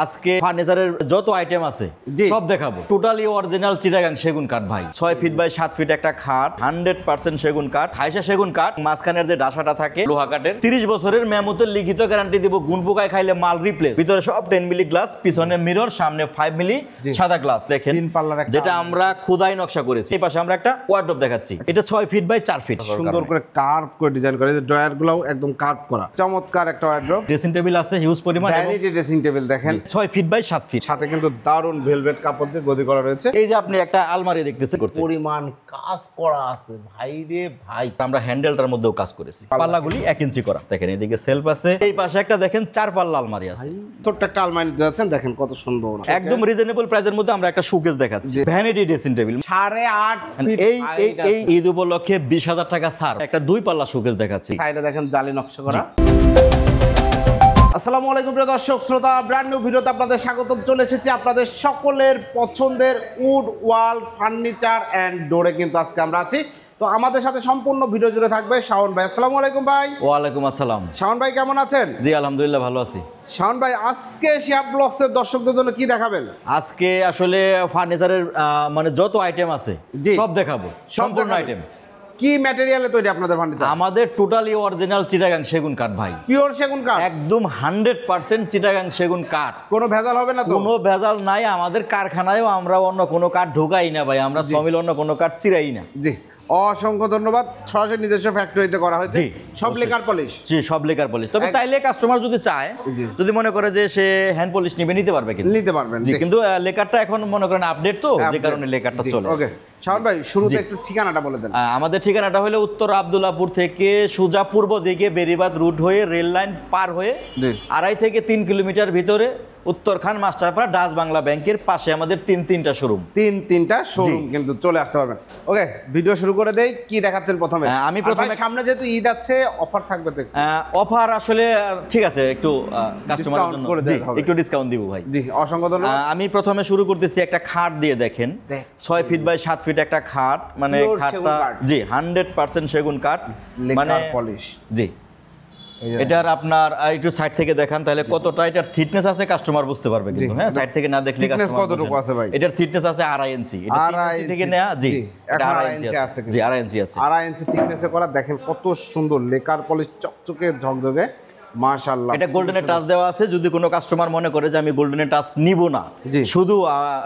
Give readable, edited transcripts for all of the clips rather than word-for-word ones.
আজকে ফার্নিচারের যত আইটেম আছে সব দেখাবো। টোটালি অরিজিনাল চিটাগাং সেগুন কাঠ ভাই, 6 ফিট বাই 7 ফিট একটা খাট, 100% সেগুন কাঠ, হাইসা সেগুন কাঠ, মাঝখানের যে ডাসাটা থাকে লোহা কাঠের, 30 বছরের মেমোতে লিখিত গ্যারান্টি দিব। গুণ পোকায় খাইলে মাল রিপ্লেস। ভিতরে সব 10 মিলি গ্লাস, পিছনে মিরর, সামনে 5 মিলি সাদা গ্লাস। দেখেন যেটা আমরা খোদাই নকশা করেছি। এই পাশে আমরা একটা ওয়ার্ডরোব দেখাচ্ছি, এটা 6 ফিট বাই 4 ফিট, সুন্দর করে কার্ভ করে ডিজাইন করে, ড্রয়ার গুলো একদম কার্ভ করা, চমৎকার একটা ওয়ার্ডরোব। ড্রেসিং টেবিল আছে হিউজ পরিমাণ, ভ্যানিটি ড্রেসিং টেবিল দেখেন 6 ফিট বাই 7 ফিট, সাথে কিন্তু দারুন ভেলভেট কাপড় দিয়ে গদি করা রয়েছে। এই যে আপনি একটা আলমারি দেখতেছেন, পরিমাণ কাজ করা আছে ভাই রে ভাই। আমরা হ্যান্ডেলটার মধ্যেও কাজ করেছি, পাল্লাগুলি 1 ইঞ্চি করা। দেখেন এদিকে সেলফ আছে, এই পাশে একটা দেখেন 4 পাল্লা আলমারি আছে। ছোট্ট একটা আলমারি যাচ্ছেন, দেখেন কত সুন্দর, একদম রিজনেবল প্রাইসের মধ্যে আমরা একটা শোকেস দেখাচ্ছি, ভ্যানিটি ড্রেসিং টেবিল 8.5 ফিট। এই ঈদ উপলক্ষে 20,000 টাকা ছাড়, একটা 2 পাল্লা শোকেস দেখাচ্ছি। সাইডে দেখেন জালি নকশা করা। আসসালামু আলাইকুম প্রিয় দর্শক শ্রোতা, ব্র্যান্ড নিউ ভিডিওতে আপনাদের স্বাগতম। চলে এসেছি আপনাদের সকলের পছন্দের উড ওয়াল ফার্নিচার অ্যান্ড ডোরে, কিন্তু আজকে আমরা আছি। তো আমাদের সাথে সম্পূর্ণ ভিডিও জুড়ে থাকবে শাওন ভাই। আসসালামু আলাইকুম ভাই। ওয়ালাইকুম আসসালাম। শাওন ভাই কেমন আছেন? জি আলহামদুলিল্লাহ ভালো আছি। শাওন ভাই আজকে শিহাব ব্লগসের দর্শকদের জন্য কি দেখাবেন? আজকে আসলে ফার্নিচারের মানে যত আইটেম আছে সব দেখাবো, সম্পূর্ণ আইটেম। কি ম্যাটেরিয়ালে তৈরি আপনাদের ফার্নিচার? আমাদের টোটালি অরিজিনাল চিটাগাং সেগুন কাঠ ভাই, পিওর সেগুন কাঠ, একদম 100% চিটাগাং সেগুন কাঠ। কোনো ভেজাল হবে না তো? কোনো ভেজাল নাই। আমাদের কারখানায়ও আমরা অন্য কোনো কাঠ ঢোকাই না ভাই, আমরা সমিল অন্য কোনো কাঠ চিরাই না। জি, অসংখ্য ধন্যবাদ। সরাসরি নিজস্ব ফ্যাক্টরিতে করা হয়েছে, সব লেকার পলিশ। জি সব লেকার পলিশ। তবে চাইলে কাস্টমার যদি চায়, যদি মনে করে যে সে হ্যান্ড পলিশ নিতে পারবে, কিন্তু নিতে পারবেন। জি, কিন্তু লেকারটা এখন মনে করেন আপডেট, তো যে কারণে লেকারটা চলে। ওকে শাওন ভাই, শুরুতে একটু ঠিকানাটা বলে দেন। আমাদের ঠিকানাটা হলো উত্তর আব্দুল্লাহপুর থেকে সোজা পূর্ব দিকে বেরিবাদ রুট হয়ে রেল লাইন পার হয়ে 2.5 থেকে 3 কিলোমিটার ভিতরে উত্তরখান মাস্টারপাড়া ডাচ বাংলা ব্যাংকের পাশে আমাদের তিনটা শোরুম। তিনটা শোরুম কিন্তু চলে আসতে পারবেন। ওকে, ভিডিও শুরু করে দেই। কি দেখাচ্ছেন প্রথমে? আমি প্রথমে, সামনে যেহেতু ঈদ আছে, অফার থাকবে তো? অফার আসলে ঠিক আছে, একটু কাস্টমারের জন্য একটু ডিসকাউন্ট দিব ভাই। জি, অসংখ্য ধন্যবাদ। আমি প্রথমে শুরু করতেছি একটা খাট দিয়ে। দেখেন 6 ফিট বাই 7 ফিট একটা খাট, মানে খাটটা জি 100% সেগুন কাঠ, মানে পলিশ। জি, এটার আপনার একটু সাইড থেকে দেখান, তাহলে কতটা এটার থিকনেস আছে কাস্টমার বুঝতে পারবে। কিন্তু হ্যাঁ, সাইড থেকে না দেখলে কাস্টমার কতটুকু আছে ভাই? এটার থিকনেস আছে 2.5 ইঞ্চি। এটা 3 ইঞ্চি থেকে নেয়া। জি, এটা 2.5 ইঞ্চি আছে। জি 2.5 ইঞ্চি আছে, 2.5 ইঞ্চি থিকনেসে করা। দেখেন কত সুন্দর লেকার পলিশ, চকচকে ঝকঝকে, মাশাআল্লাহ। এটা গোল্ডেনের টাচ দেওয়া আছে। যদি কোনো কাস্টমার মনে করে যে আমি গোল্ডেনের টাচ নিব না, শুধু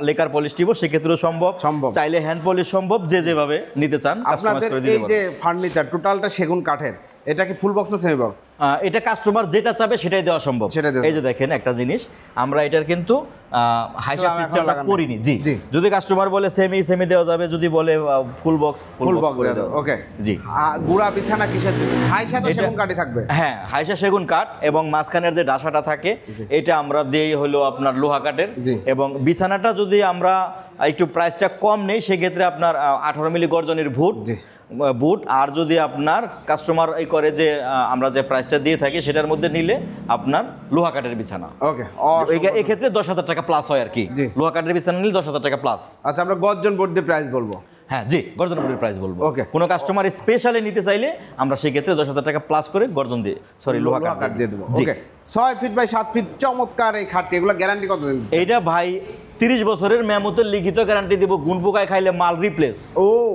লেকার পলিশ নিব, সেক্ষেত্রেও সম্ভব। চাইলে হ্যান্ড পলিশ সম্ভব, যে যেভাবে নিতে চান কাস্টমাইজ করে দিতে পারবেন। এই যে ফার্নিচার টোটালটা সেগুন কাঠের, এটা কি ফুল বক্স না সেমি বক্স? এটা কাস্টমার যেটা চাবে সেটাই দেওয়া সম্ভব। এই যে দেখেন একটা জিনিস, আমরা এটার কিন্তু হাইসা সিস্টেমটা করিনি। জি, যদি কাস্টমার বলে সেমি দেওয়া যাবে, যদি বলে ফুল বক্স করে দেব। ওকে জি। গুড়া বিছানা কিসের? হাইসা তো সেগুন কাঠই থাকবে। হ্যাঁ, হাইসা সেগুন কাঠ, এবং মাঝখানের যে ডাসাটা থাকে এটা আমরা দেই হলো আপনার লোহা কাঠের। এবং বিছানাটা যদি আমরা একটু প্রাইসটা কম নেই, সেক্ষেত্রে আপনার 18 মিলি গর্জনের বুট। আর যদি আপনার কাস্টমার এই করে যে আমরা যে প্রাইসটা দিয়ে থাকি সেটার মধ্যে নিলে আপনার লোহা কাঠের বিছানা। ওকে, এই ক্ষেত্রে 10,000 টাকা প্লাস হয় আর কি। লোহা কাঠের বিছানা নিলে 10,000 টাকা প্লাস। আচ্ছা, আমরা গর্জন বোর্ড দিয়ে প্রাইস বলবো। হ্যাঁ জি, গর্জন বোর্ডের প্রাইস বলবো। ওকে, কোনো কাস্টমার স্পেশালি নিতে চাইলে আমরা সেই ক্ষেত্রে 10,000 টাকা প্লাস করে গর্জন দিয়ে লোহা কাঠ দিয়ে দেবো। ওকে, 6 ফিট বাই 7 ফিট চমৎকার এই খাটটি, এগুলো গ্যারান্টি কত দিন? এইটা ভাই 30 বছরের মেমোতে লিখিত গ্যারান্টি দিব। গুণ পোকায় খাইলে মাল রিপ্লেস,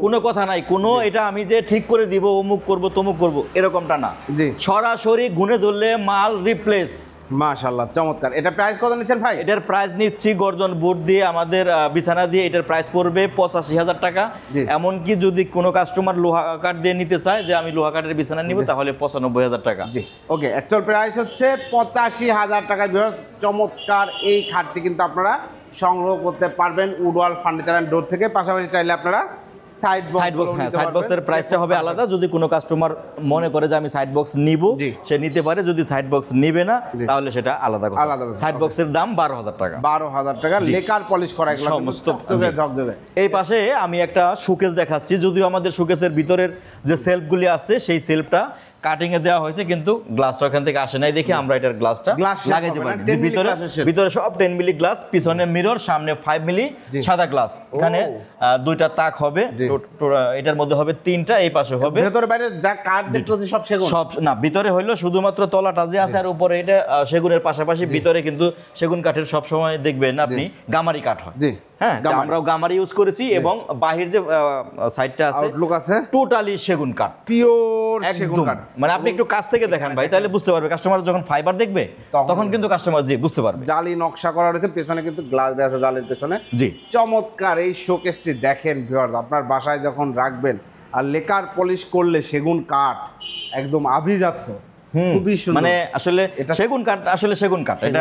কোনো কথা নাই। কোনো এটা আমি যে ঠিক করে দিব, অমুক করব তমুক করব এরকমটা না। জি, সরাসরি গুণে ধরলে মাল রিপ্লেস। মাশাআল্লাহ, চমৎকার। এটা প্রাইস কত নিচ্ছেন ভাই? এটার প্রাইস নিচ্ছি গর্জন বোর্ড দিয়ে, আমাদের বিছানা দিয়ে, এটার প্রাইস পড়বে 85,000 টাকা। এমনকি যদি কোনো কাস্টমার লোহা কাঠ দিয়ে নিতে চায় যে আমি লোহা কাঠের বিছানা নিব, তাহলে 95,000 টাকা। জি, ওকে, অ্যাকচুয়াল প্রাইস হচ্ছে 85,000 টাকা। চমৎকার এই খাটটি কিন্তু আপনারা সংগ্রহ করতে পারবেন উডওয়াল ফার্নিচার অ্যান্ড ডোর থেকে। পাশাপাশি চাইলে আপনারা সাইড বক্সের প্রাইসটা হবে আলাদা। যদি কোনো কাস্টমার মনে করে যে আমি সাইড বক্স নিব, সে নিতে পারে। যদি সাইড বক্স নিবে না, তাহলে সেটা আলাদা। সাইড বক্সের দাম 12,000 টাকা। 12,000 টাকা, লেকার পলিশ করা, সমস্ত ঝকঝকে। এই পাশে আমি একটা শোকেস দেখাচ্ছি। যদিও আমাদের শোকেসের ভিতরের যে সেলফগুলি আছে, সেই সেলফটা কাটিং এ দেওয়া হয়েছে, কিন্তু গ্লাসটা ওখান থেকে আসে নাই দেখে আমরা এটার গ্লাসটা লাগাইতে পারি। ভিতরে ভিতরে সব 10 মিলি গ্লাস, পিছনে মিরর, সামনে 5 মিলি সাদা গ্লাস। এখানে দুইটা তাক হবে, এটার মধ্যে হবে 3টা, এই পাশে হবে। ভিতরে বাইরে যা কাঠ দেখতেছি সব সেগুন? সব না, ভিতরে হইলো শুধুমাত্র তলাটা যে আছে, আর উপরে এটা সেগুনের পাশাপাশি ভিতরে কিন্তু সেগুন কাঠের সব সময় দেখবেন আপনি গামারি কাঠ হয়। জি হ্যাঁ, আমরাও গামারি ইউজ করেছি, এবং বাহির যে সাইডটা আছে আউটলুক আছে টোটালি সেগুন কাঠ, পিওর সেগুন একদম। কাঠ। মানে আপনি একটু কাছ থেকে দেখান ভাই, তাহলে বুঝতে পারবে। কাস্টমার যখন ফাইবার দেখবে তখন কিন্তু কাস্টমার জি বুঝতে পারবে। জালি নকশা করা রয়েছে, পেছনে কিন্তু গ্লাস দেওয়া আছে জালির পেছনে। জি, চমৎকার এই শোকেসটি দেখেন ভিউয়ার্স, আপনার বাসায় যখন রাখবেন আর লেকার পলিশ করলে সেগুন কাঠ একদম আভিজাত্য, খুবই সুন্দর। মানে আসলে সেগুন কাঠ, আসলে সেগুন কাঠ, এটা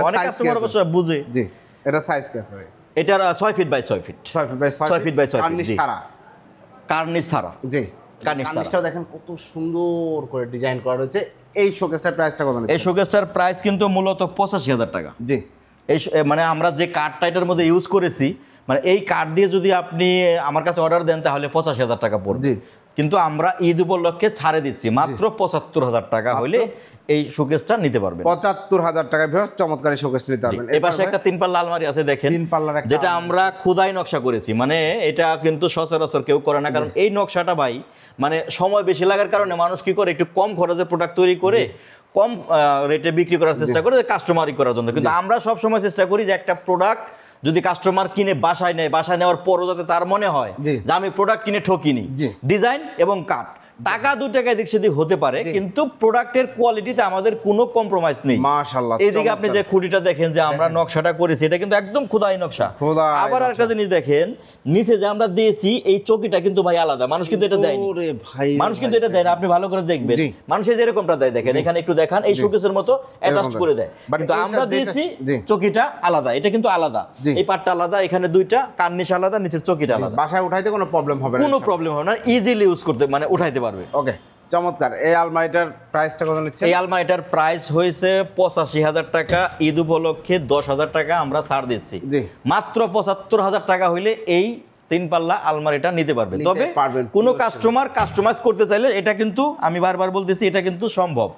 অনেক কাস্টমার অবশ্য বুঝে। জি, এটা সাইজ কি আছে ভাই? এটার 6 feet by 6 feet, 6 feet by 6 feet by 6 feet. কার্নিশ ছাড়া, কার্নিশ ছাড়া। জি, কার্নিশটাও কার্নিশটাও দেখেন কত সুন্দর করে ডিজাইন করা রয়েছে। এই শোকেসটার প্রাইসটা কত? এই শোকেসটার প্রাইস কিন্তু মূলত 85,000 টাকা। জি, এই মানে আমরা যে কাঠটা এটার মধ্যে ইউজ করেছি, মানে এই কাঠ দিয়ে যদি আপনি আমার কাছে অর্ডার দেন তাহলে 85,000 টাকা পড়বে। জি, কিন্তু আমরা ঈদ উপলক্ষে ছাড়ে দিচ্ছি, মাত্র 75,000 টাকা হলে এই শোকেসটা নিতে পারবেন। 75,000 টাকা ভিউয়ার্স, চমৎকার এই শোকেস নিতে পারবেন। এই পাশে একটা 3 পাল্লা আলমারি আছে দেখেন, 3 পাল্লার একটা, যেটা আমরা খোদাই নকশা করেছি। মানে এটা কিন্তু সচরাচর কেউ করে না, কারণ এই নকশাটা ভাই মানে সময় বেশি লাগার কারণে মানুষ কি করে, একটু কম খরচে প্রোডাক্ট তৈরি করে কম রেটে বিক্রি করার চেষ্টা করে, কাস্টমারই করার জন্য। কিন্তু আমরা সব সময় চেষ্টা করি যে একটা প্রোডাক্ট যদি কাস্টমার কিনে বাসায় নেয়, বাসায় নেওয়ার পরও যাতে তার মনে হয় যে আমি প্রোডাক্ট কিনে ঠকিনি। ডিজাইন এবং কাট, টাকা 2 টাকা এদিক সেদিক হতে পারে, কিন্তু প্রোডাক্টের কোয়ালিটিতে আমাদের কোনো কম্প্রোমাইজ নেই। মাশাআল্লাহ। এইদিকে আপনি যে খুঁটিটা দেখেন যে আমরা নকশাটা করেছি, এটা কিন্তু একদম খোদাই নকশা। আবার আরেকটা জিনিস দেখেন, নিচে যে আমরা দিয়েছি এই চকিটা কিন্তু ভাই আলাদা, মানুষ কিন্তু এটা দেয়নি। ওরে ভাই, মানুষ কিন্তু এটা দেয় না, আপনি ভালো করে দেখবেন। মানুষের যেরকমটা দেয় দেখেন, এখানে একটু দেখান, এই শোকেসের মতো অ্যাটাচ করে দেয়, কিন্তু আমরা দিয়েছি চকিটা আলাদা। এটা কিন্তু আলাদা, এই পার্টটা আলাদা, এখানে 2টা কার্নিশ আলাদা, নিচের চকিটা আলাদা। বাসায় উঠাইতে কোনো প্রবলেম হবে না, কোনো প্রবলেম হবে না, ইজিলি ইউজ করতে মানে উঠাইতে পারবে। ওকে, চমৎকার। এই আলমারিটার প্রাইসটা কত নিচ্ছে? এই আলমারিটার প্রাইস হয়েছে 85,000 টাকা। ঈদ উপলক্ষে 10,000 টাকা আমরা ছাড় দিচ্ছি। জি, মাত্র 75,000 টাকা হইলে এই 3 পাল্লা আলমারিটা নিতে পারবে। তবে কোনো কাস্টমার কাস্টমাইজ করতে চাইলে এটা কিন্তু আমি বারবার বলতেছি, এটা কিন্তু সম্ভব,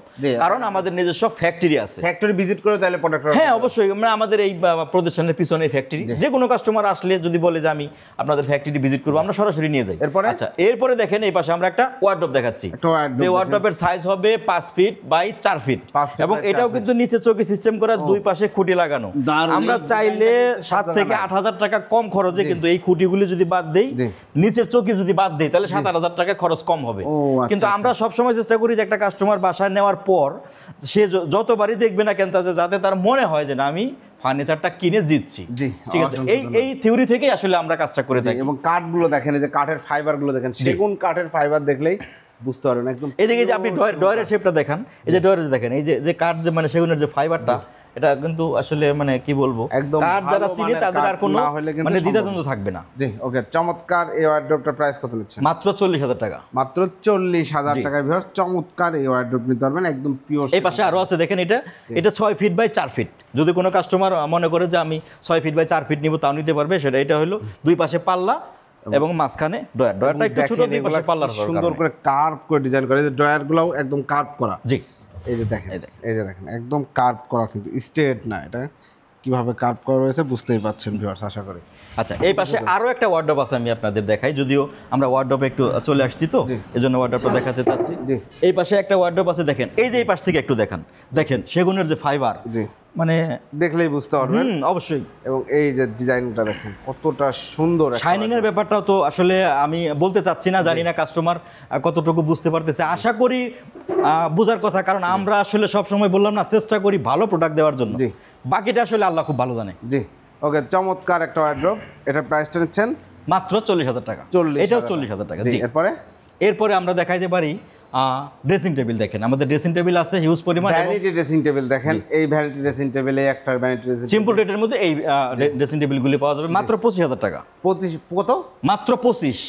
কারণ আমাদের নিজস্ব ফ্যাক্টরি আছে। ফ্যাক্টরি ভিজিট করে চাইলে প্রোডাক্ট, হ্যাঁ অবশ্যই, আমরা আমাদের এই প্রতিষ্ঠানের পিছনে ফ্যাক্টরি, যে কোনো কাস্টমার আসলে যদি বলে যে আমি আপনাদের ফ্যাক্টরি ভিজিট করবো, আমরা সরাসরি নিয়ে যাই। এরপরে আচ্ছা, এরপরে দেখেন এই পাশে আমরা একটা ওয়ার্ডরোব দেখাচ্ছি, যে ওয়ার্ডরোবের সাইজ হবে 5 ফিট বাই 4 ফিট, এবং এটাও কিন্তু নিচে চৌকি সিস্টেম করা, 2 পাশে খুঁটি লাগানো। আমরা চাইলে 7 থেকে 8,000 টাকা কম খরচে কিন্তু এই খুঁটিগুলি যদি বাদ দেই, নিচের চৌকি যদি বাদ দেই, তাহলে 7,000 টাকা খরচ কম হবে। কিন্তু আমরা সবসময় চেষ্টা করি যে একটা কাস্টমার বাসায় নেওয়ার পর সে যতবারই দেখবে না কেন, যাতে তার মনে হয় যে না আমি ফার্নিচারটা কিনে জিতছি। ঠিক আছে, এই থিওরি থেকেই আসলে আমরা কাজটা করে থাকি। এবং কাঠগুলো দেখেন, এই যে কাঠের ফাইবারগুলো দেখেন, সেগুন কাঠের ফাইবার দেখলেই বুঝতে পারবেন একদম। এদিকে যে আপনি ডয়ের শেপটা দেখান, এই যে ডয়ের দেখেন, এই যে কাঠ যে মানে সেগুনের যে ফাইবারটা, এটা কিন্তু আসলে মানে কি বলবো, কাঠ যারা চিনে তাদের আর কোনো মানে দ্বিধাদ্বন্দ্ব থাকবে না। জি, ওকে, চমৎকার। এই ওয়ার্ডরোবটার প্রাইস কত নিচ্ছেন? মাত্র 40,000 টাকা। মাত্র 40,000 টাকায় ভিউয়ার্স, চমৎকার এই ওয়ার্ডরোব নিতে পারবেন, একদম পিওর। এই পাশে আরো আছে দেখেন, এটা 6 ফিট বাই 4 ফিট। যদি কোনো কাস্টমার মনে করে যে আমি 6 ফিট বাই 4 ফিট নিব, তাও নিতে পারবে। সেটা এটা হলো 2 পাশে পাল্লা এবং মাঝখানে ডয়ারটা একটু ছোট, 2 পাশে পাল্লা সুন্দর করে কার্ভ করে ডিজাইন করা, এই যে ডয়ারগুলোও একদম কার্ভ করা। জি, এই যে দেখেন, এই যে দেখেন, একদম কার্ভ করা, কিন্তু স্ট্রেট না। এটা কিভাবে কার্ভ করা রয়েছে বুঝতেই পাচ্ছেন ভিউয়ার্স, আশা করি। আচ্ছা, এই পাশে আরো একটা ওয়ার্ডরোব আছে, আমি আপনাদের দেখাই, যদিও আমরা ওয়ার্ডরোবে একটু চলে আসছি তো, এজন্য ওয়ার্ডরোবটা দেখাতে চাচ্ছি। এই পাশে একটা ওয়ার্ডরোব আছে দেখেন, এই যে এই পাশ থেকে একটু দেখেন সেগুনের যে ফাইবার, মানে দেখলেই বুঝতে পারবেন অবশ্যই। এবং এই যে ডিজাইনটা দেখেন কতটা সুন্দর, শাইনিং এর ব্যাপারটাও তো আসলে আমি বলতে চাচ্ছি না, জানি না কাস্টমার কতটুকু বুঝতে পারতেছে। আশা করি বোঝার কথা, কারণ আমরা আসলে সব সময় বললাম না, চেষ্টা করি ভালো প্রোডাক্ট দেওয়ার জন্য, বাকিটা আসলে আল্লাহ খুব ভালো জানে। জি, ওকে, চমৎকার একটা ওয়ার্ডরোব। এটার প্রাইসটা নিচ্ছেন মাত্র 40,000 টাকা। এটাও 40,000 টাকা। জি, এরপরে আমরা দেখাইতে পারি ড্রেসিং টেবিল। দেখেন আমাদের ড্রেসিং টেবিল আছে হিউজ পরিমাণ, ভ্যানিটি ড্রেসিং টেবিল দেখেন, এই ভ্যানিটি ড্রেসিং টেবিলে একটা ভ্যানিটি ড্রেসিং সিম্পল রেটের মধ্যে এই ড্রেসিং টেবিলগুলি পাওয়া যাবে মাত্র 25,000 টাকা। 25 কত? মাত্র 25।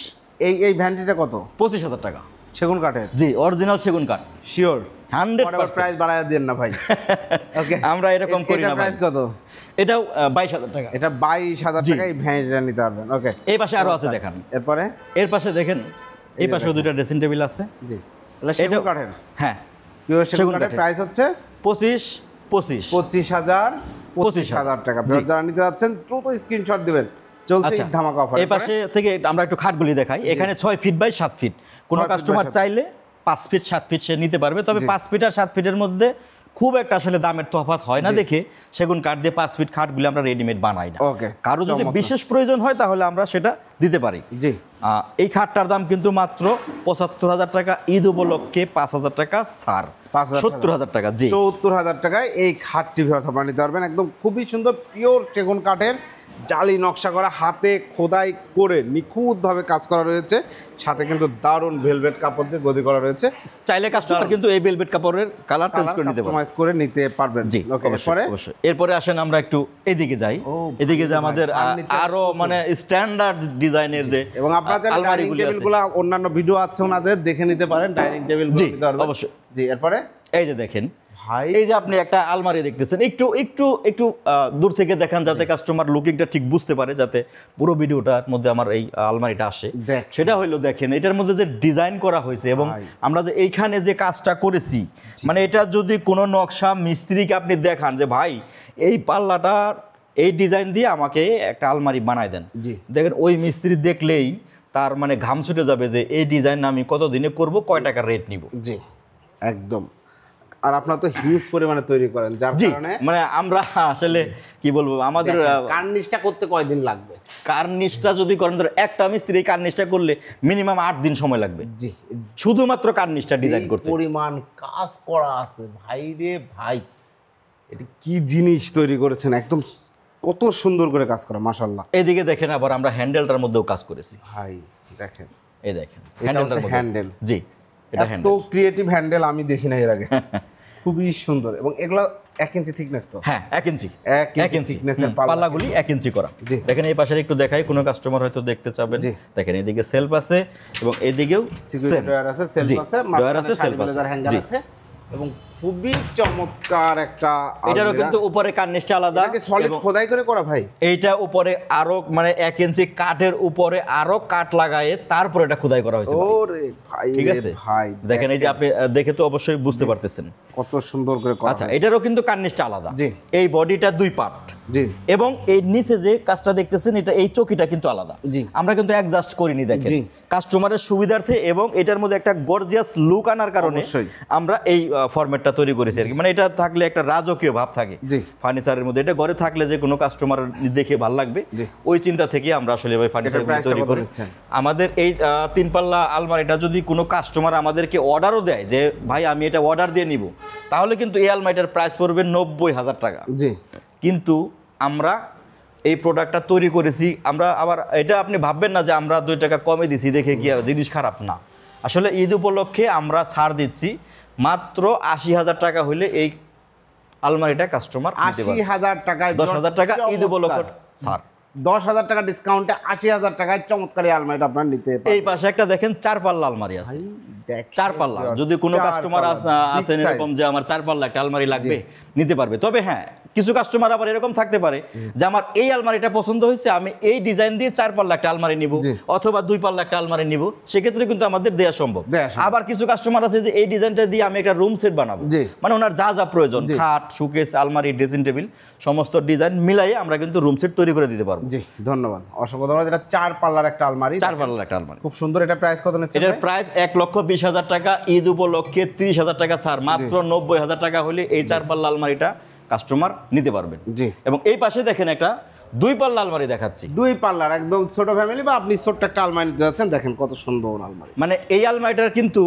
এই ভ্যানিটিটা কত? 25,000 টাকা, সেগুন কাঠের। জি, অরিজিনাল সেগুন কাঠ, শিওর 100%। প্রাইস বাড়ায় দেন না ভাই। ওকে, আমরা এরকম করি না। প্রাইস কত? এটাও 22,000 টাকা। এটা 22,000 টাকা এই ভ্যানিটিটা নিতে পারবেন। ওকে, এই পাশে আরো আছে দেখেন। এর পাশে দেখেন, এই পাশেও দুইটা ড্রেসিং টেবিল আছে। জি, সেগুন কাঠের, হ্যাঁ পিওর সেগুন কাঠের প্রাইস হচ্ছে 25,000 টাকা। যারা নিতে যাচ্ছেন দ্রুত স্ক্রিনশট দিবেন, চলছে ঈদ ধামাকা অফার। এই পাশে থেকে আমরা একটু খাটগুলি দেখাই। এখানে 6 ফিট বাই 7 ফিট, কোনো কাস্টমার চাইলে 5 ফিট 7 ফিট সে নিতে পারবে। তবে 5 ফিট আর 7 ফিটের মধ্যে খুব একটা আসলে দামের তফাৎ হয় না দেখে সেগুন কাঠ দিয়ে 5 ফিট খাটগুলি আমরা রেডিমেড বানাই না। কারো যদি বিশেষ প্রয়োজন হয় তাহলে আমরা সেটা দিতে পারি। জি, এই খাটটার দাম কিন্তু মাত্র 75,000 টাকা, ঈদ উপলক্ষে 5,000 টাকা ছাড়, 70,000 টাকা। জি, 70,000 টাকায় এই খাটটি আপনারা নিতে পারবেন। একদম খুবই সুন্দর পিওর সেগুন কাঠের, জালি নকশা করা, হাতে খোদাই করে নিখুঁতভাবে কাজ করা রয়েছে, সাথে কিন্তু দারুণ ভেলভেট কাপড় দিয়ে গদি করা রয়েছে। চাইলে কাস্টমার কিন্তু এই ভেলভেট কাপড়ের কালার চেঞ্জ করে নিতে পারবে, কাস্টমাইজ করে নিতে পারবেন। জি, অবশ্যই। এরপরে আসেন আমরা একটু এদিকে যাই। এদিকে যে আমাদের আরো মানে স্ট্যান্ডার্ড ডিজাইনের যে, এবং আপনারা যারা ডাইনিং টেবিলগুলো অন্যান্য ভিডিও আছে ওনাদের দেখে নিতে পারেন, ডাইনিং টেবিল নিতে পারবেন অবশ্যই। জি, এরপরে এই যে দেখেন ভাই, এই যে আপনি একটা আলমারি দেখতেছেন, একটু একটু একটু দূর থেকে দেখান যাতে কাস্টমার লুকিংটা ঠিক বুঝতে পারে, যাতে পুরো ভিডিওটার মধ্যে আমার এই আলমারিটা আসে। সেটা হইলো দেখেন এটার মধ্যে যে ডিজাইন করা হয়েছে এবং আমরা যে এইখানে যে কাজটা করেছি, মানে এটা যদি কোনো নকশা মিস্ত্রিকে আপনি দেখান যে ভাই এই পাল্লাটা এই ডিজাইন দিয়ে আমাকে একটা আলমারি বানায় দেন, দেখেন ওই মিস্ত্রি দেখলেই তার মানে ঘাম ছুটে যাবে যে এই ডিজাইন আমি কত দিনে করব, কয় টাকার রেট নিব। জি, একদম। আর আপনারা তো হিউজ পরিমাণে তৈরি করেন, যার কারণে মানে আমরা আসলে কি বলবো, আমাদের কার্নিশটা করতে কয়দিন লাগবে? কার্নিশটা যদি করেন, ধরো একটা মিস্ত্রি কার্নিশটা করলে মিনিমাম 8 দিন সময় লাগবে। জি, শুধুমাত্র কার্নিশটা ডিজাইন করতে পরিমাণ কাজ করা আছে ভাই রে ভাই, এটা কি জিনিস তৈরি করেছেন, একদম কত সুন্দর করে কাজ করা, মাশাআল্লাহ। এদিকে দেখেন আবার আমরা হ্যান্ডেলটার মধ্যেও কাজ করেছি ভাই, দেখেন এই দেখেন হ্যান্ডেলটার মধ্যে হ্যান্ডেল। জি, এটা হ্যান্ডেল, তো ক্রিয়েটিভ হ্যান্ডেল আমি দেখি না এর আগে, খুবই সুন্দর। এবং এগুলো 1 ইঞ্চি থিকনেস, তো হ্যাঁ 1 ইঞ্চি থিকনেসের পাল্লাগুলি 1 ইঞ্চি করা। দেখেন এই পাশে একটু দেখাই, কোনো কাস্টমার হয়তো দেখতে চাবেন, দেখেন এদিকে সেলফ আছে এবং এদিকেও সিকিউরিটি ড্রয়ার আছে, সেলফ আছে, ড্রয়ার আছে, সেলফ আছে, হ্যাঙ্গার আছে এবং খুবই চমৎকার একটা। এটারও কিন্তু উপরে কার্নিশটা আলাদা, সলিড খোদাই করে করা ভাই। এইটা উপরে আরো মানে 1 ইঞ্চি কাঠের উপরে আরো কাঠ লাগায়ে তারপর এটা খোদাই করা হয়েছে। ওরে ভাই, ঠিক আছে ভাই, দেখেন এই যে আপনি দেখে তো অবশ্যই বুঝতে পারতেছেন কত সুন্দর করে করা। আচ্ছা, এটারও কিন্তু কার্নিশটা আলাদা। এই বডিটা 2 পার্ট। জি, এবং এই নিচে যে কাজটা দেখতেছেন এটা, এই চকিটা কিন্তু আলাদা। জি, আমরা কিন্তু অ্যাডজাস্ট করিনি, দেখেন কাস্টমারের সুবিধার্থে এবং এটার মধ্যে একটা গর্জিয়াস লুক আনার কারণে আমরা এই ফরম্যাটটা তৈরি করেছি আর কি। মানে এটা থাকলে একটা রাজকীয় ভাব থাকে ফার্নিচারের মধ্যে, এটা ঘরে থাকলে যে কোনো কাস্টমার দেখে ভালো লাগবে, ওই চিন্তা থেকে আমরা আসলে ভাই ফার্নিচার তৈরি করি। আমাদের এই 3 পাল্লা আলমারিটা যদি কোনো কাস্টমার আমাদেরকে অর্ডারও দেয় যে ভাই আমি এটা অর্ডার দিয়ে নিব, তাহলে কিন্তু এই আলমারিটার প্রাইস পড়বে 90,000 টাকা। জি, কিন্তু আমরা এই প্রোডাক্টটা তৈরি করেছি, আমরা আবার এটা আপনি ভাববেন না যে আমরা 2 টাকা কমে দিছি দেখে কি জিনিস খারাপ না। আসলে ঈদ উপলক্ষে আমরা ছাড় দিচ্ছি, মাত্র 80,000 টাকা হইলে এই আলমারিটা কাস্টমার 80,000 টাকায়, 10,000 টাকা ঈদ উপলক্ষে ছাড়, 10,000 টাকা ডিসকাউন্টে 80,000 টাকায় চমৎকার এই আলমারিটা আপনারা নিতে পারবেন। এই পাশে একটা দেখেন 4 পাল্লা আলমারি আছে, 4 পাল্লা। যদি কোনো কাস্টমার আছেন এরকম যে আমার 4 পাল্লা একটা আলমারি লাগবে, নিতে পারবে। তবে হ্যাঁ, কিছু কাস্টমার আবার এরকম থাকতে পারে যে আমার এই আলমারিটা পছন্দ হয়েছে, আমি এই ডিজাইন দিয়ে 4 পাল্লা একটা আলমারি নিব অথবা 2 পাল্লা একটা আলমারি নিব, সেক্ষেত্রে কিন্তু আমাদের দেয়া সম্ভব। আবার কিছু কাস্টমার আছে যে এই ডিজাইনটা দিয়ে আমি একটা রুম সেট বানাবো, মানে ওনার যা যা প্রয়োজন, খাট, শোকেস, আলমারি, ড্রেসিং টেবিল, সমস্ত ডিজাইন মিলাই আমরা কিন্তু রুম সেট তৈরি করে দিতে পারবো। জি, ধন্যবাদ, অসংখ্য ধন্যবাদ। এটা 4 পাল্লার একটা আলমারি, 4 পাল্লার একটা আলমারি, খুব সুন্দর। এটা প্রাইস কত নিচ্ছে? এটার প্রাইস 1,20,000 টাকা, ঈদ উপলক্ষে 30,000 টাকা ছাড়, মাত্র 90,000 টাকা হলে এই 4 পাল্লা আলমারিটা কাস্টমার নিতে পারবেন। জি, এবং এই পাশে দেখেন একটা 2 পাল্লা আলমারি দেখাচ্ছি, 2 পাল্লার একদম ছোট ফ্যামিলি বা আপনি ছোট্ট একটা আলমারি নিতে যাচ্ছেন, দেখেন কত সুন্দর আলমারি। মানে এই আলমারিটার কিন্তু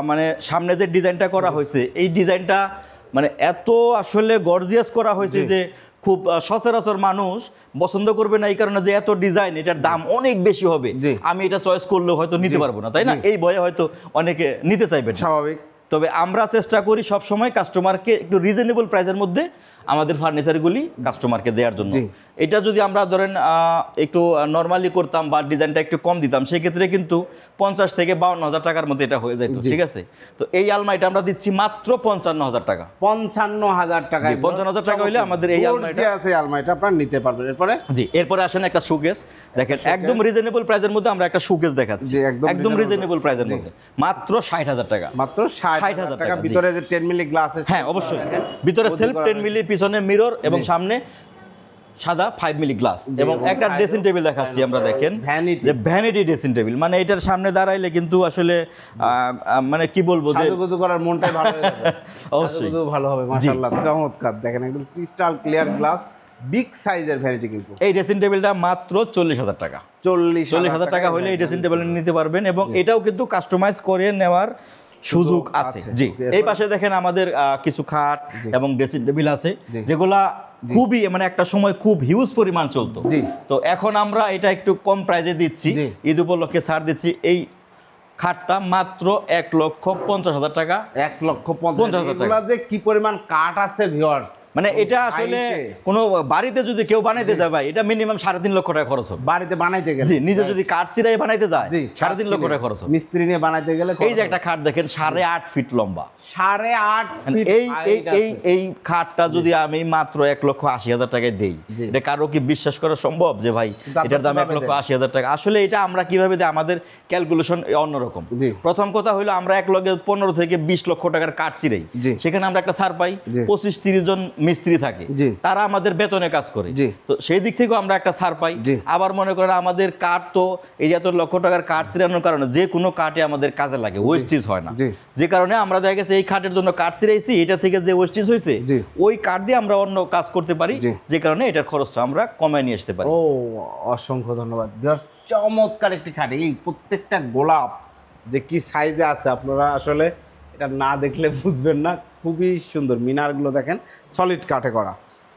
মানে সামনে যে ডিজাইনটা করা হয়েছে, এই ডিজাইনটা মানে এত আসলে গর্জিয়াস করা হয়েছে যে খুব সচরাচর মানুষ পছন্দ করবে না, এই কারণে যে এত ডিজাইন, এটার দাম অনেক বেশি হবে, আমি এটা চয়েস করলেও হয়তো নিতে পারবো না, তাই না? এই ভয়ে হয়তো অনেকে নিতে চাইবেন, স্বাভাবিক। তবে আমরা চেষ্টা করি সব সময় কাস্টমারকে একটু রিজনেবল প্রাইসের মধ্যে আমাদের ফার্নিচারগুলি কাস্টমারকে দেওয়ার জন্য। এটা যদি আমরা ধরেন একটু নর্মালি করতাম বা ডিজাইনটা একটু কম দিতাম, সেক্ষেত্রে কিন্তু 50 থেকে 52,000 টাকার মধ্যে এটা হয়ে যেত, ঠিক আছে। তো এই আলমারিটা আমরা দিচ্ছি মাত্র 55,000 টাকা। 55,000 টাকা, 55,000 টাকা হইলে আমাদের এই আলমারিটা আপনারা নিতে পারবেন। এরপরে জি, এরপরে আসেন একটা শোকেস দেখেন, একদম রিজনেবল প্রাইসের মধ্যে আমরা একটা শোকেস দেখাচ্ছি, একদম রিজনেবল প্রাইসের মধ্যে মাত্র 60,000 টাকা। মাত্র 60,000 টাকা। ভিতরে যে 10 মিলি গ্লাস আছে, হ্যাঁ অবশ্যই, ভিতরে সেলফ 10 মিলি, পিছনে মিরর এবং সামনে সাদা 5 মিলি গ্লাস এবং একটা ড্রেসিং টেবিল দেখাচ্ছি আমরা। দেখেন যে ভ্যানিটি ড্রেসিং টেবিল, মানে এটার সামনে দাঁড়াইলে কিন্তু আসলে মানে কি বলবো যে সাজুগুজু করার মনটাই ভালো হয়ে যাবে। অবশ্যই ভালো হবে, মাশাআল্লাহ, চমৎকার। দেখেন একদম ক্রিস্টাল ক্লিয়ার গ্লাস, বিগ সাইজের ভ্যানিটি। কিন্তু এই ড্রেসিং টেবিলটা মাত্র 40,000 টাকা। 40,000 টাকা হলে এই ড্রেসিং টেবিল নিতে পারবেন এবং এটাও কিন্তু কাস্টমাইজ করে নেওয়ার সুযোগ আছে। জি, এই পাশে দেখেন আমাদের কিছু খাট এবং ড্রেসিং টেবিল আছে যেগুলা খুবই মানে একটা সময় খুব হিউজ পরিমাণ চলতো। তো এখন আমরা এটা একটু কম প্রাইসে দিচ্ছি, ঈদ উপলক্ষে ছাড় দিচ্ছি। এই খাটটা মাত্র 1,50,000 টাকা। 1,50,000 টাকা। যে কি পরিমাণ কাঠ আছে ভিউয়ার্স, মানে এটা আসলে কোনো বাড়িতে যদি কেউ বানাইতে যায় ভাই, এটা মিনিমাম 3.5 লক্ষ টাকা খরচ হবে বাড়িতে বানাইতে গেলে। জি, নিজে যদি কাঠ চিরাই বানাইতে যায় 3.5 লক্ষ টাকা খরচ হবে। মিস্ত্রি নিয়ে বানাইতে গেলে এই যে একটা খাট দেখেন 8.5 ফিট লম্বা, 8.5 ফিট। এই খাটটা যদি আমি মাত্র 1,80,000 টাকায় দেই, এটা কারো কি বিশ্বাস করা সম্ভব যে ভাই এটার দাম 1,80,000 টাকা? আসলে এটা আমরা কিভাবে দিই, আমাদের ক্যালকুলেশন অন্যরকম। প্রথম কথা হলো আমরা 1,15 থেকে 20 লক্ষ টাকার কাঠ চিরাই, সেখানে আমরা একটা ছাড় পাই। 25-30 জন মিস্ত্রি থাকে, তারা আমাদের বেতনে কাজ করে, তো সেই দিক থেকেও আমরা একটা ছাড় পাই। আবার মনে করেন আমাদের কাঠ তো এই এত লক্ষ টাকার কাঠ ছিড়ানোর কারণে যে কোনো কাঠে আমাদের কাজে লাগে, ওয়েস্টেজ হয় না, যে কারণে আমরা দেখা গেছে এই কাঠের জন্য কাঠ ছিড়াইছি, এটা থেকে যে ওয়েস্টেজ হয়েছে ওই কাঠ দিয়ে আমরা অন্য কাজ করতে পারি, যে কারণে এটার খরচটা আমরা কমায় নিয়ে আসতে পারি। ও, অসংখ্য ধন্যবাদ। চমৎকার একটি খাট। এই প্রত্যেকটা গোলাপ যে কি সাইজে আছে আপনারা আসলে এটা না দেখলে বুঝবেন না। খুবই সুন্দর, মিনারগুলো দেখেন সলিড কাঠে করা,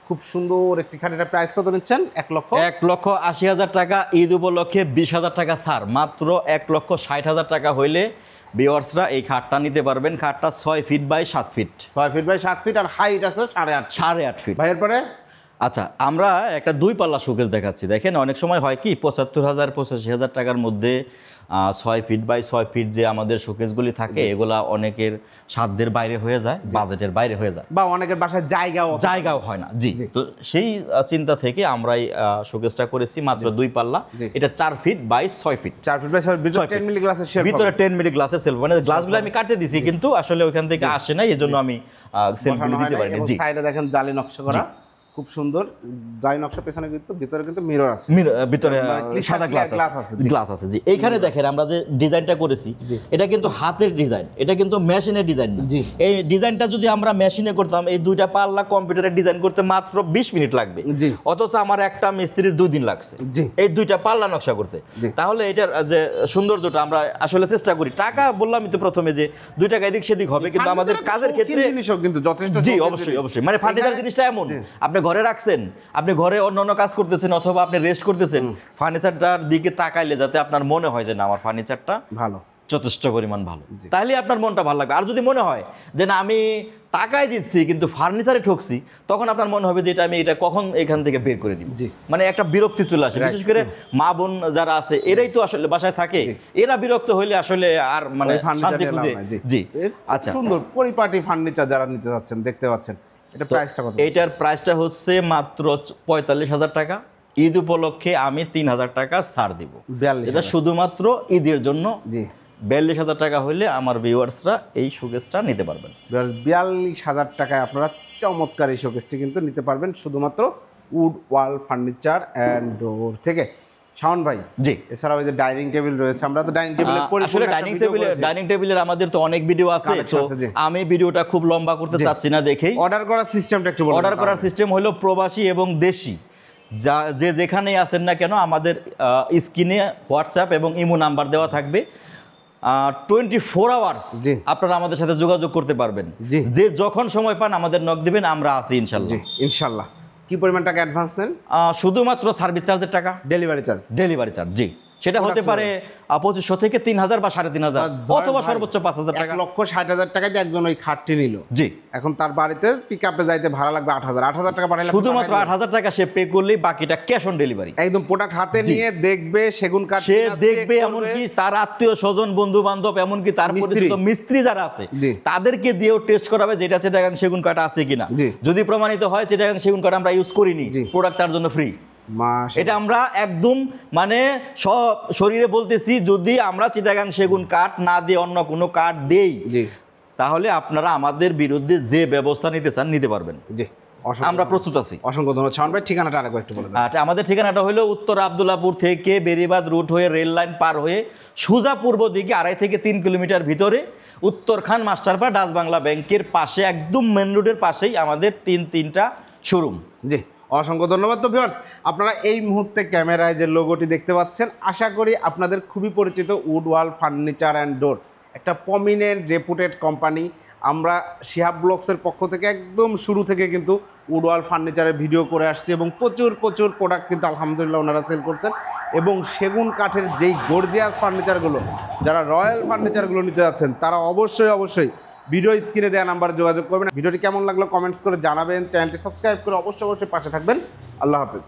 খুব সুন্দর একটি খাট। এটা প্রাইস কত নিচ্ছেন? 1,80,000 টাকা। ঈদ উপলক্ষে 20,000 টাকা ছাড়, মাত্র 1,60,000 টাকা হইলে ভিউয়ার্সরা এই খাটটা নিতে পারবেন। খাটটা 6 feet by 7 feet, 6 feet by 7 feet, আর হাইট আছে 8.5 ফিট। ভাইয়ের পরে আচ্ছা, আমরা একটা 2 পাল্লা শোকেস দেখাচ্ছি। দেখেন অনেক সময় হয় কি 75,000 85,000 টাকার মধ্যে 6 ফিট বাই 6 ফিট যে আমাদের শোকেসগুলি থাকে, এগুলা অনেকের সাধ্যের বাইরে হয়ে যায়, বাজেটের বাইরে হয়ে যায়, বা অনেকের বাসায় জায়গাও হয় না। জি, তো সেই চিন্তা থেকে আমরা এই শোকেসটা করেছি মাত্র 2 পাল্লা। এটা 4 feet by 6 feet, 4 feet by 6 feet, 10 milli গ্লাসের শেলফ, ভিতরে 10 মিলি গ্লাসের শেলফ। মানে গ্লাসগুলো আমি কাটতে দিছি কিন্তু আসলে ওইখান থেকে আসে না, এজন্য আমি শেলফগুলো দিতে পারিনি। জি, সাইডে দেখেন জালি নকশা করা, খুব সুন্দর জালি নকশা। পেছনে কিন্তু ভিতরে কিন্তু মিরর আছে, ভিতরে সাদা গ্লাস আছে। জি, এইখানে দেখেন আমরা যে ডিজাইনটা করেছি, এটা কিন্তু হাতের ডিজাইন, এটা কিন্তু মেশিনের ডিজাইন না। এই ডিজাইনটা যদি আমরা মেশিনে করতাম, এই 2টা পাল্লা কম্পিউটারে ডিজাইন করতে মাত্র 20 মিনিট লাগবে, অথচ আমার একটা মিস্ত্রির 2 দিন লাগছে এই 2টা পাল্লা নকশা করতে। তাহলে এটার যে সৌন্দর্যটা আমরা আসলে চেষ্টা করি। টাকা বললামই তো প্রথমে যে 2 টাকা এদিক সেদিক হবে, কিন্তু আমাদের কাজের ক্ষেত্রে জিনিসও কিন্তু যথেষ্ট। জি, অবশ্যই। মানে ফার্নিচার জিনিসটা এমন, আপনি ঘরে রাখছেন, আপনি ঘরে অন্য কাজ করতেছেন অথবা আপনি রেস্ট করতেছেন, ফার্নিচারটার দিকে তাকাইলে যাতে আপনার মনে হয় যে না আমার ফার্নিচারটা ভালো, যথেষ্ট পরিমাণ ভালো, তাহলে আপনার মনটা ভালো লাগবে। আর যদি মনে হয় যে না আমি টাকায় জিতছি কিন্তু ফার্নিচারে ঠকছি, তখন আপনার মনে হবে যে এটা কখন এখান থেকে বের করে দিব। মানে একটা বিরক্তি চলে আসে, বিশেষ করে মা বোন যারা আছে এরাই তো আসলে বাসায় থাকে, এরা বিরক্ত হইলে আসলে আর মানে শান্তি খুঁজে। জি, আচ্ছা, সুন্দর পরিপাটি ফার্নিচার যারা নিতে যাচ্ছেন দেখতে পাচ্ছেন, এটা প্রাইসটা কত? এটার প্রাইসটা হচ্ছে মাত্র 45,000 টাকা। ঈদ উপলক্ষে আমি 3,000 টাকা ছাড় দিব, এটা শুধুমাত্র ঈদের জন্য। জি, 42,000 টাকা হলে আমার ভিউয়ার্সরা এই শোকেসটা নিতে পারবেন। 42,000 টাকায় আপনারা চমৎকার এই শোকেসটি কিন্তু নিতে পারবেন শুধুমাত্র wood wall furniture and door থেকে। শাওন ভাই, জি, এছাড়াও এই যে ডাইনিং টেবিল রয়েছে, আমরা তো ডাইনিং টেবিলের আমাদের তো অনেক ভিডিও আছে, তো আমি ভিডিওটা খুব লম্বা করতে চাচ্ছি না দেখেই অর্ডার করার সিস্টেমটা একটু বলুন। অর্ডার করার সিস্টেম হলো প্রবাসী এবং দেশি যে যেখানেই আছেন না কেন, আমাদের স্ক্রিনে হোয়াটসঅ্যাপ এবং ইমো নাম্বার দেওয়া থাকবে। 24 আওয়ার্স আপনারা আমাদের সাথে যোগাযোগ করতে পারবেন, যে যখন সময় পান আমাদের নক দিবেন, আমরা আছি ইনশাল্লাহ। কি পরিমাণ টাকা অ্যাডভান্স নেন? শুধুমাত্র সার্ভিস চার্জের টাকা, ডেলিভারি চার্জ। জি, সেটা হতে পারে 2500 থেকে 3000 বা 3500 অথবা সর্বোচ্চ 5000 টাকা। 1,60,000 টাকায় যে একজন ওই খাটটি নিল, জি, এখন তার বাড়িতে পিকআপে যাইতে ভাড়া লাগবে 8,000 টাকা পাঠাইলে শুধুমাত্র 8000 টাকা সে পে করলেই বাকিটা ক্যাশ অন ডেলিভারি। একদম প্রোডাক্ট হাতে নিয়ে দেখবে সেগুন কাঠ, সে দেখবে, এমনকি তার আত্মীয় স্বজন বন্ধু বান্ধব এমনকি তার পরিচিত মিস্ত্রি যারা আছে তাদেরকে দিয়েও টেস্ট করাবে যেটা চিটাগাং সেগুন কাঠ আছে কিনা। যদি প্রমাণিত হয় চিটাগাং সেগুন কাঠ আমরা ইউজ করিনি, প্রোডাক্ট তার জন্য ফ্রি। এটা আমরা একদম মানে সব শরীরে বলতেছি, যদি আমরা চিটাগাং সেগুন কাঠ না দিয়ে অন্য কোনো কাঠ দেই তাহলে আপনারা আমাদের বিরুদ্ধে যে ব্যবস্থা নিতে চান নিতে পারবেন। জি, আমরা প্রস্তুত আছি। অসংখ্য ধন্যবাদ। শাওন ভাই, ঠিকানাটা আরেকবার একটু বলে দেন। আমাদের ঠিকানাটা হলো উত্তর আব্দুল্লাপুর থেকে বেরিবাদ রুট হয়ে রেল লাইন পার হয়ে সোজা পূর্ব দিকে 2.5 থেকে 3 কিলোমিটার ভিতরে উত্তরখান মাস্টারপাড়া ডাচ বাংলা ব্যাংকের পাশে, একদম মেন রোডের পাশেই আমাদের তিনটা শোরুম। জি, অসংখ্য ধন্যবাদ। তো ভিউয়ার্স, আপনারা এই মুহূর্তে ক্যামেরায় যে লোগোটি দেখতে পাচ্ছেন, আশা করি আপনাদের খুবই পরিচিত wood wall furniture and door, একটা প্রমিনেন্ট রেপুটেড কোম্পানি। আমরা শিহাব ব্লগসের পক্ষ থেকে একদম শুরু থেকে কিন্তু উড ওয়াল ফার্নিচারের ভিডিও করে আসছি এবং প্রচুর প্রোডাক্ট কিন্তু আলহামদুলিল্লাহ ওনারা সেল করছেন। এবং সেগুন কাঠের যেই গর্জিয়াস ফার্নিচারগুলো, যারা রয়্যাল ফার্নিচারগুলো নিতে যাচ্ছেন তারা অবশ্যই ভিডিও স্ক্রিনে দেওয়া নাম্বারে যোগাযোগ করবেন। ভিডিওটি কেমন লাগলো কমেন্টস করে জানাবেন, চ্যানেলটি সাবস্ক্রাইব করে অবশ্যই পাশে থাকবেন। আল্লাহ হাফেজ।